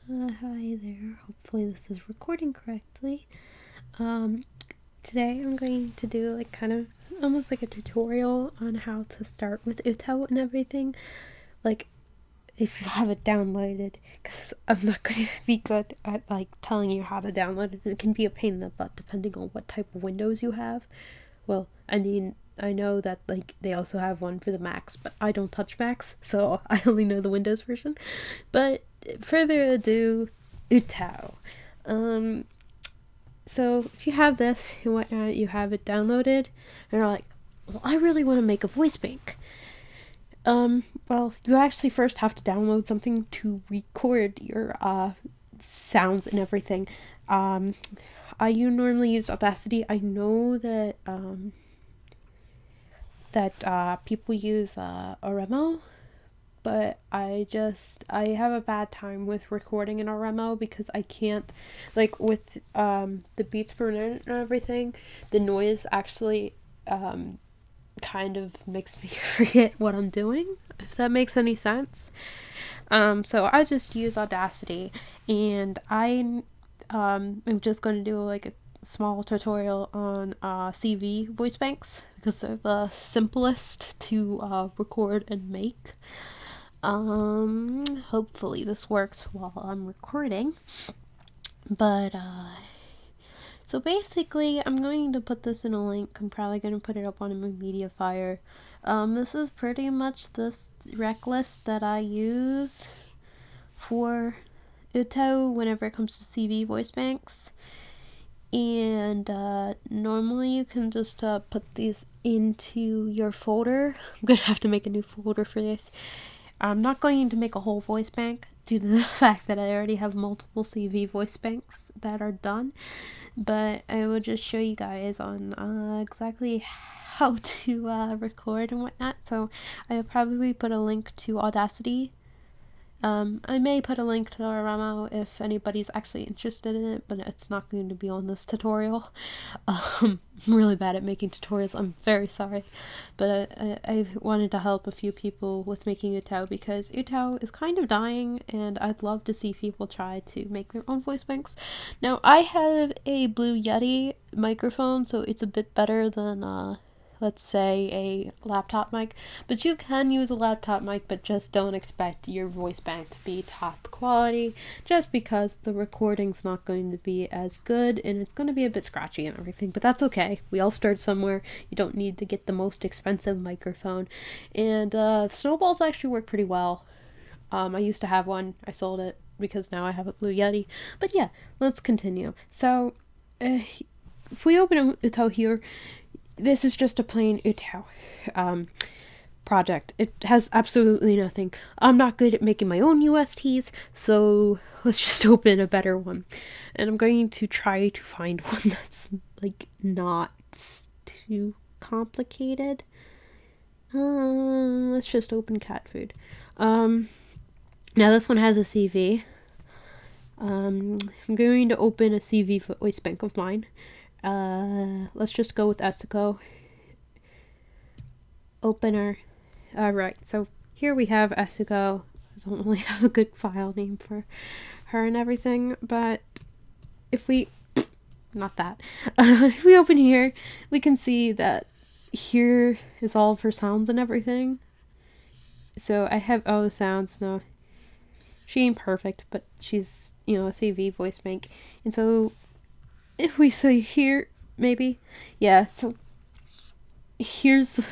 Hi there. Hopefully this is recording correctly. Today I'm going to do like kind of almost like a tutorial on how to start with UTAU and everything. Like if you have it downloaded, because I'm not going to be good at like telling you how to download it. It can be a pain in the butt depending on what type of Windows you have. Well, I mean, I know that like they also have one for the Macs, but I don't touch Macs, so I only know the Windows version. But further ado, UTAU. Um, so if you have this and whatnot, you have it downloaded, and you're like, well, I really want to make a voice bank. Well, you actually first have to download something to record your sounds and everything. Um, I normally use Audacity. I know that people use Oremo, but I have a bad time with recording in RMO because I can't, like with the beats per minute and everything, the noise actually kind of makes me forget what I'm doing, if that makes any sense. So I just use Audacity, and I'm just going to do like a small tutorial on CV voice banks because they're the simplest to record and make. Hopefully this works while I'm recording. But, so basically, I'm going to put this in a link. I'm probably going to put it up on my Mediafire. This is pretty much this rec list that I use for UTAU whenever it comes to CV voice banks. And normally you can just put these into your folder. I'm gonna have to make a new folder for this. I'm not going to make a whole voice bank due to the fact that I already have multiple CV voice banks that are done, but I will just show you guys on exactly how to record and whatnot. So I'll probably put a link to Audacity. I may put a link to our Ramo if anybody's actually interested in it, but it's not going to be on this tutorial. I'm really bad at making tutorials. I'm very sorry, but I wanted to help a few people with making UTAU because UTAU is kind of dying, and I'd love to see people try to make their own voice banks. Now, I have a Blue Yeti microphone, so it's a bit better than let's say a laptop mic, but you can use a laptop mic, but just don't expect your voice bank to be top quality just because the recording's not going to be as good and it's going to be a bit scratchy and everything, but that's okay. We all start somewhere. You don't need to get the most expensive microphone. And snowballs actually work pretty well. I used to have one. I sold it because now I have a Blue Yeti. But yeah, let's continue. So if we open UTAU here, this is just a plain UTAU project. It has absolutely nothing. I'm not good at making my own USTs, so let's just open a better one. And I'm going to try to find one that's like not too complicated. Let's just open cat food. Now this one has a CV. I'm going to open a CV voice bank of mine. Let's just go with Etsuko. Opener. Alright, so here we have Etsuko. I don't really have a good file name for her and everything, but if we... not that. If we open here, we can see that here is all of her sounds and everything. So I have all the sounds. No, she ain't perfect, but she's, a CV voice bank. And so if we say here, maybe, yeah, so here's the...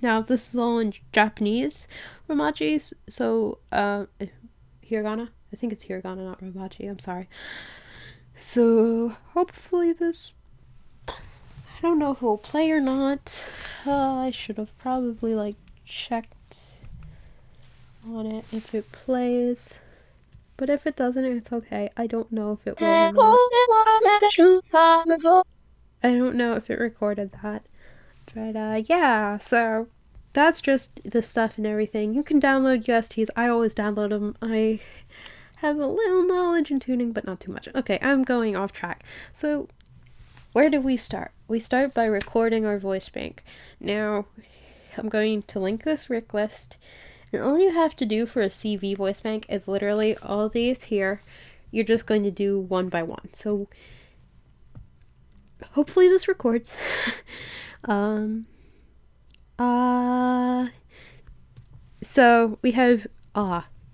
Now this is all in Japanese Romaji, so hiragana. I think it's hiragana, not Romaji. I'm sorry. So hopefully this... I don't know if it will play or not. I should have probably checked on it if it plays. But if it doesn't, it's okay. I don't know if it will or not. I don't know if it recorded that. But yeah, so that's just the stuff and everything. You can download USTs. I always download them. I have a little knowledge in tuning, but not too much. Okay, I'm going off track. So where do we start? We start by recording our voice bank. Now, I'm going to link this rec list And all you have to do for a CV voice bank is literally all these here. You're just going to do one by one. So hopefully this records. So we have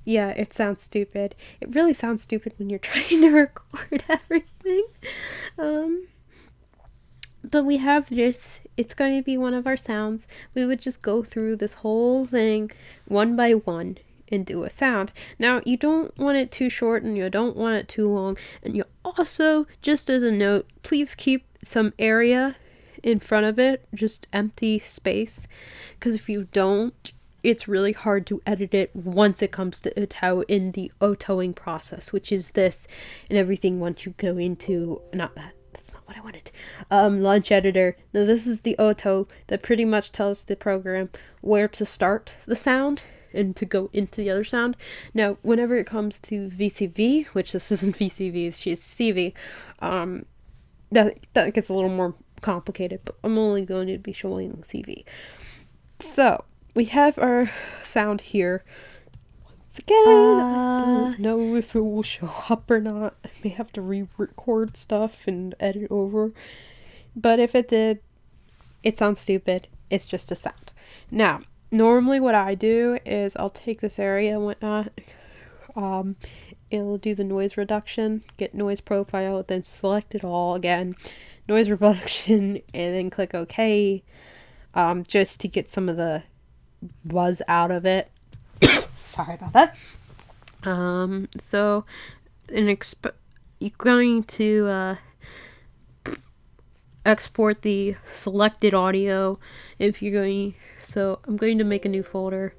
yeah, it sounds stupid. It really sounds stupid when you're trying to record everything. But we have this. It's going to be one of our sounds. We would just go through this whole thing one by one and do a sound. Now, you don't want it too short and you don't want it too long. And you also, just as a note, please keep some area in front of it, just empty space. Because if you don't, it's really hard to edit it once it comes to UTAU in the OTAUing process, which is this and everything once you go into, not that. That's not what I wanted. Launch editor. Now this is the OTAU that pretty much tells the program where to start the sound and to go into the other sound. Now, whenever it comes to VCV, which this isn't VCV, she's CV, that gets a little more complicated, but I'm only going to be showing CV. So, we have our sound here. Once again, I don't know if it will show up or not. I may have to re-record stuff and edit over. But if it did, it sounds stupid. It's just a sound. Now, normally what I do is I'll take this area and whatnot. It'll do the noise reduction, get noise profile, then select it all again. Noise reduction, and then click OK. Just to get some of the buzz out of it. Sorry about that. So you're going to export the selected audio if you're going. So I'm going to make a new folder.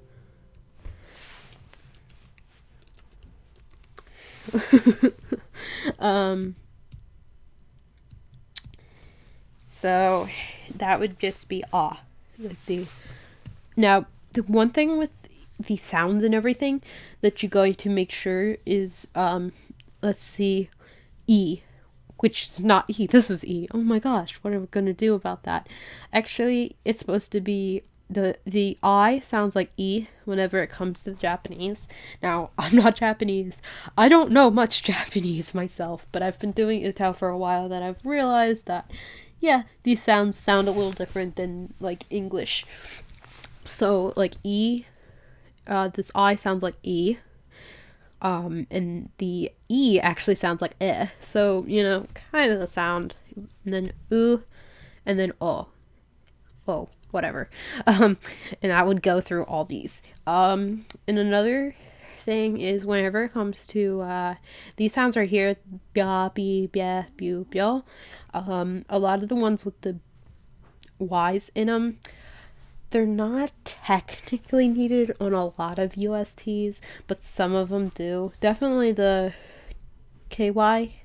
So that would just be now, the one thing with the sounds and everything that you're going to make sure is, let's see, E, which is not E, this is E. Oh my gosh, what are we going to do about that? Actually, it's supposed to be, the I sounds like E whenever it comes to Japanese. Now, I'm not Japanese. I don't know much Japanese myself, but I've been doing UTAU for a while that I've realized that, yeah, these sounds sound a little different than, like, English. So, like, E, this I sounds like E, and the E actually sounds like eh. So, you know, kind of the sound. And then U, and then O. Oh, whatever. And I would go through all these. And another thing is whenever it comes to these sounds right here, bia, bi, bia, bu, bio, a lot of the ones with the Y's in them, they're not technically needed on a lot of USTs, but some of them do. Definitely the KY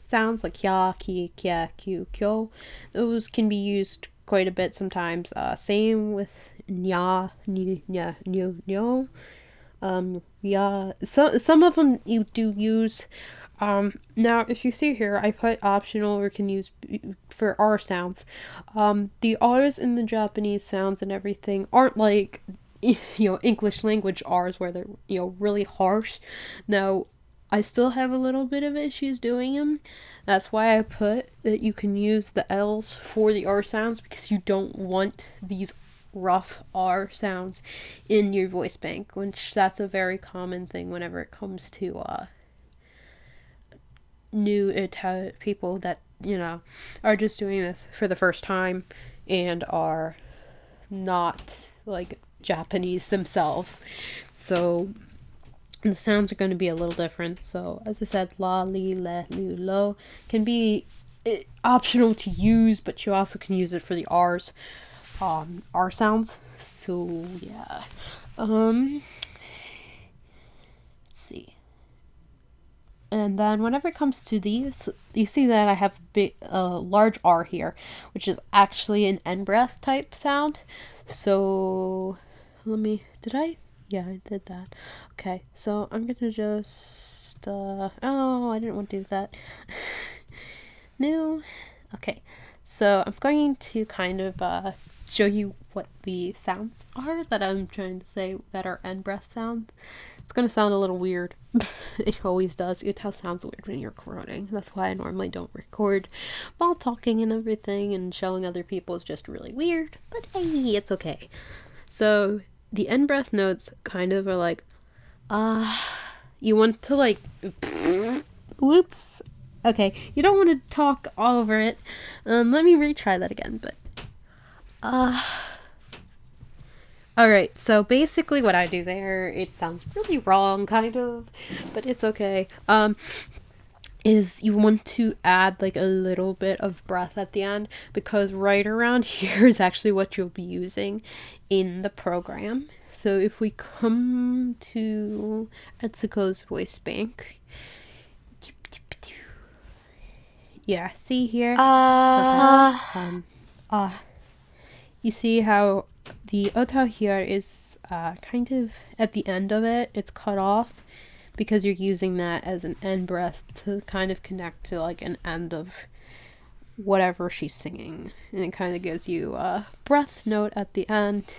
sounds like ya, ki, kia, kyu, kyo. Those can be used quite a bit sometimes. Same with nya, ni, nya, nyo, nyo. Yeah, some of them you do use. Now, if you see here, I put optional or can use for R sounds. The R's in the Japanese sounds and everything aren't like, you know, English language R's where they're, you know, really harsh. Now, I still have a little bit of issues doing them. That's why I put that you can use the L's for the R sounds, because you don't want these rough R sounds in your voice bank, which that's a very common thing whenever it comes to new people that, you know, are just doing this for the first time and are not like Japanese themselves. So the sounds are going to be a little different. So as I said, la, li, le, lu, lo can be optional to use, but you also can use it for the R's, R sounds. So yeah, let's see. And then whenever it comes to these, you see that I have a large R here, which is actually an end breath type sound. So yeah, I did that. Okay, so I'm gonna just, oh, I didn't want to do that. No. Okay, so I'm going to kind of show you what the sounds are that I'm trying to say that are end breath sounds. It's gonna sound a little weird. It always does. UTAU sounds weird when you're recording. That's why I normally don't record while talking and everything, and showing other people is just really weird. But hey, it's okay. So the end breath notes kind of are like, you want to like, whoops. Okay, you don't want to talk all over it. Let me retry that again, but, alright, so basically what I do there, it sounds really wrong, kind of, but it's okay, is you want to add like a little bit of breath at the end, because right around here is actually what you'll be using in the program. So if we come to Etsuko's voice bank, yeah, see here? You see how the ota here is kind of at the end of it, it's cut off because you're using that as an end breath to kind of connect to like an end of whatever she's singing. And it kind of gives you a breath note at the end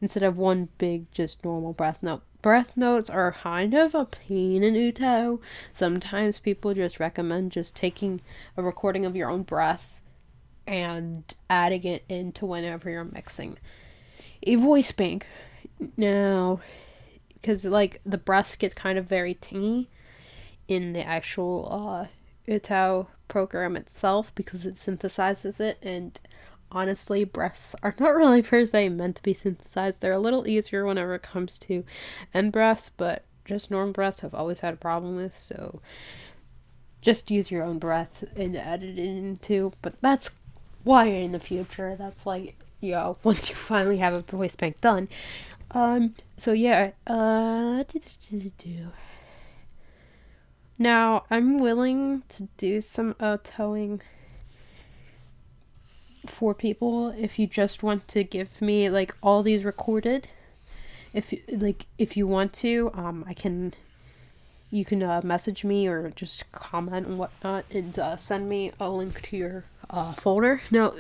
instead of one big just normal breath note. Breath notes are kind of a pain in UTAU. Sometimes people just recommend just taking a recording of your own breath and adding it into whenever you're mixing a voice bank. Now, because like the breaths get kind of very tingy in the actual UTAU program itself because it synthesizes it, and honestly, breaths are not really per se meant to be synthesized. They're a little easier whenever it comes to end breaths, but just normal breaths I've always had a problem with, so just use your own breath and add it into, but that's why in the future, that's like, you know, once you finally have a voice bank done. So yeah, now I'm willing to do some towing for people if you just want to give me like all these recorded. If you want to, you can message me or just comment and whatnot, and send me a link to your folder. Now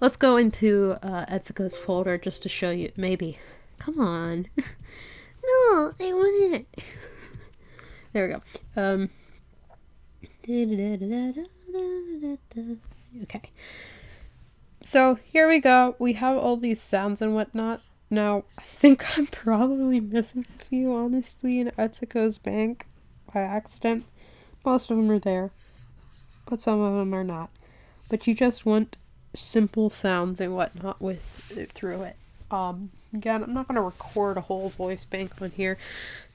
let's go into Etsuko's folder just to show you. Maybe, come on. No, I want it. There we go. Okay, so here we go. We have all these sounds and whatnot. Now, I think I'm probably missing a few, honestly, in Etsuko's bank by accident. Most of them are there, but some of them are not. But you just want simple sounds and whatnot through it. Again, I'm not going to record a whole voice bank on here,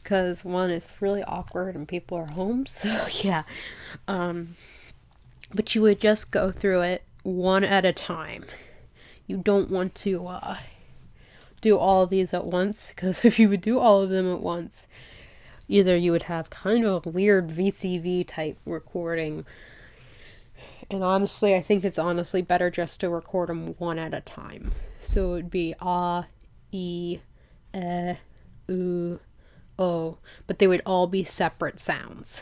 because one, it's really awkward and people are home, so yeah. But you would just go through it one at a time. You don't want to do all of these at once, because if you would do all of them at once, either you would have kind of a weird VCV type recording, and honestly, I think it's honestly better just to record them one at a time. So it would be e, u, o, but they would all be separate sounds,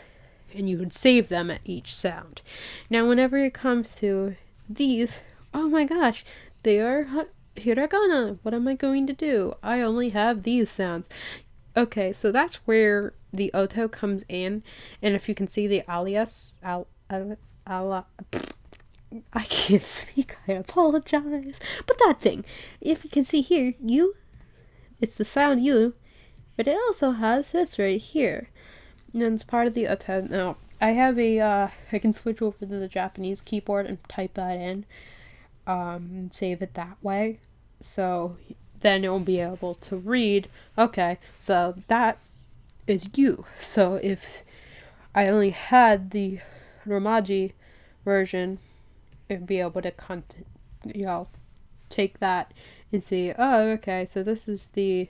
and you would save them at each sound. Now, whenever it comes to these, oh my gosh, they are hiragana. What am I going to do? I only have these sounds. Okay, so that's where the oto comes in, and if you can see the alias, I can't speak, I apologize, but that thing, if you can see here, it's the sound U, but it also has this right here, and then it's part of the oto. Now, I have I can switch over to the Japanese keyboard and type that in, save it that way, so then it'll be able to read, okay, so that is U. So if I only had the Romaji version, it'd be able to take that and see, oh, okay, so this is the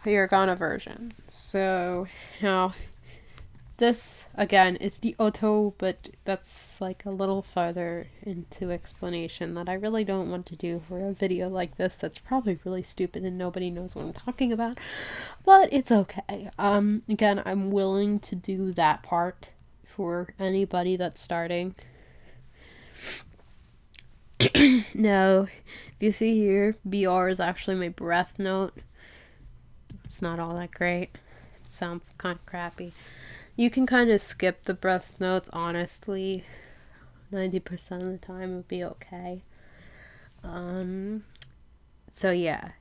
hiragana version. So now this again is the oto, but that's like a little farther into explanation that I really don't want to do for a video like this. That's probably really stupid and nobody knows what I'm talking about, but it's okay. Again, I'm willing to do that part for anybody that's starting. Now, you see here, BR is actually my breath note. It's not all that great. It sounds kind of crappy. You can kind of skip the breath notes, honestly. 90% of the time it'll be okay. So yeah.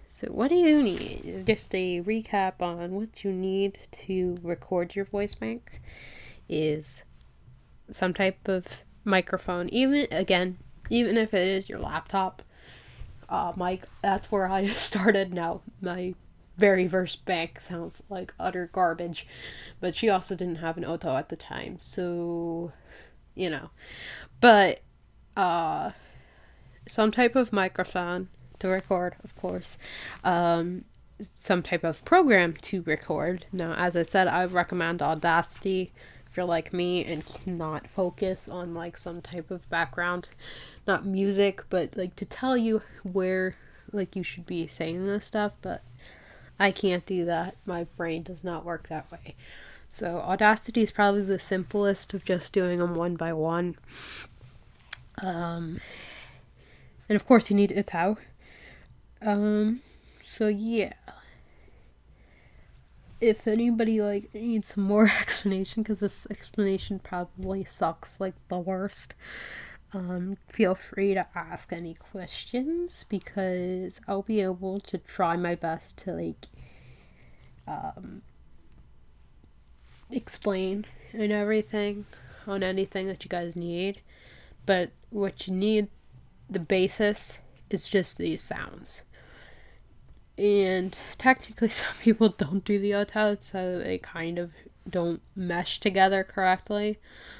So what do you need? Just a recap on what you need to record your voice bank is some type of microphone. Even if it is your laptop mic, that's where I started. Now my very first bank sounds like utter garbage, but she also didn't have an UTAU at the time, so but some type of microphone to record, of course. Some type of program to record. Now, as I said, I recommend Audacity if you're like me and cannot focus on like some type of background, not music, but like to tell you where like you should be saying this stuff, but I can't do that. My brain does not work that way. So Audacity is probably the simplest of just doing them one by one. And of course you need UTAU. So yeah. If anybody like needs some more explanation, because this explanation probably sucks like the worst, feel free to ask any questions, because I'll be able to try my best to like explain and everything on anything that you guys need. But what you need, the basis, is just these sounds. And technically some people don't do the UTAU, so they kind of don't mesh together correctly.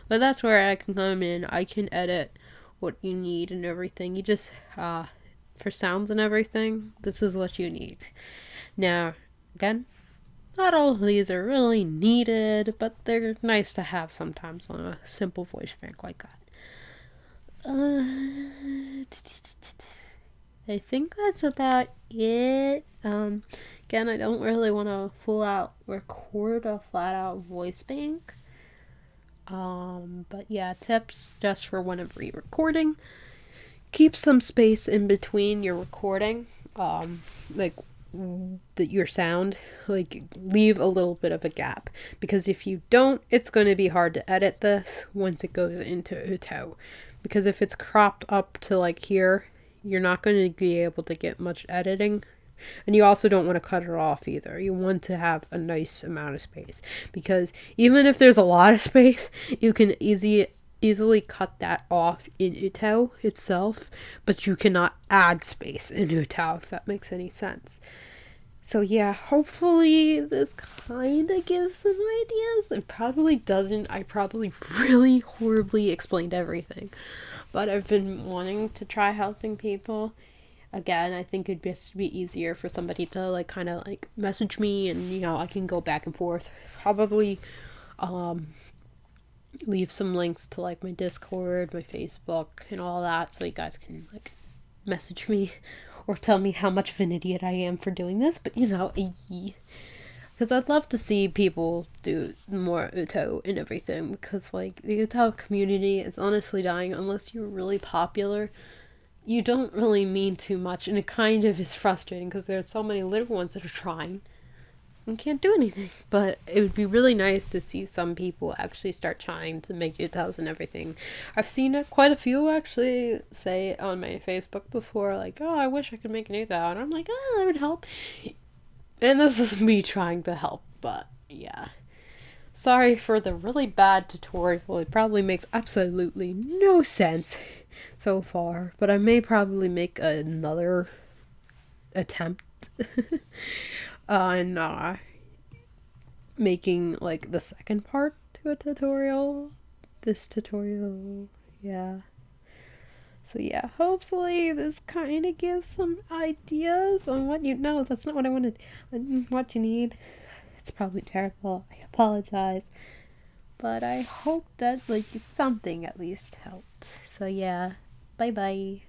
But that's where I can come in. I can edit what you need and everything. You just, for sounds and everything, this is what you need. Now, again, not all of these are really needed, but they're nice to have sometimes on a simple voice bank like that. I think that's about it. Again, I don't really want to full out record a flat out voice bank. But yeah, tips just for whenever you're recording. Keep some space in between your recording. Like your sound, like leave a little bit of a gap, because if you don't, it's going to be hard to edit this once it goes into UTAU, because if it's cropped up to like here, you're not going to be able to get much editing, and you also don't want to cut it off either. You want to have a nice amount of space, because even if there's a lot of space, you can easily cut that off in UTAU itself, but you cannot add space in UTAU, if that makes any sense. So yeah, hopefully this kind of gives some ideas. It probably doesn't. I probably really horribly explained everything, but I've been wanting to try helping people. Again, I think it'd just be easier for somebody to like kind of like message me, and I can go back and forth. Probably leave some links to like my Discord, my Facebook, and all that, so you guys can like message me or tell me how much of an idiot I am for doing this. But because I'd love to see people do more UTAU and everything, because like the UTAU community is honestly dying. Unless you're really popular, you don't really mean too much, and it kind of is frustrating because there's so many little ones that are trying and can't do anything. But it would be really nice to see some people actually start trying to make UTAUs and everything. I've seen it quite a few actually say on my Facebook before, like, oh, I wish I could make an UTAU, and I'm like, oh, that would help. And this is me trying to help, but yeah. Sorry for the really bad tutorial. It probably makes absolutely no sense so far, but I may probably make another attempt on making like the second part to a tutorial. This tutorial, yeah. So yeah, hopefully this kind of gives some ideas on what you know. That's not what I wanted. What you need. It's probably terrible. I apologize. But I hope that like something at least helped. So yeah, bye bye.